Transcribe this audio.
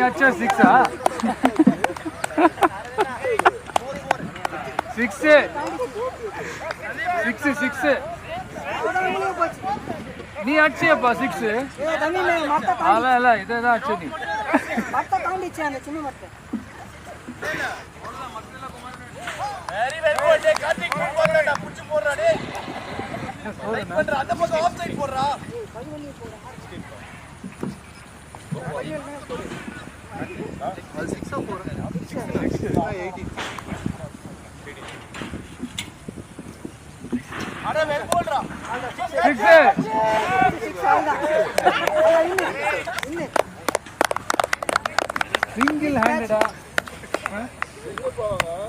அச்சா 6-ஆ 6 நீ அடிச்சியப்பா 6 இல்ல இதேதான் அடிச்ச நீ வெரி வெரி குட் கார்த்திக் போடுறடா புடிச்சு போடுறா டேய் ரைட் பண்ற அந்த பக்கம் ஆஃப் சைடு போடுறா 6 போடுற 18 அட வெல் போடுறா 6 சிங்கிள் ஹேண்டடா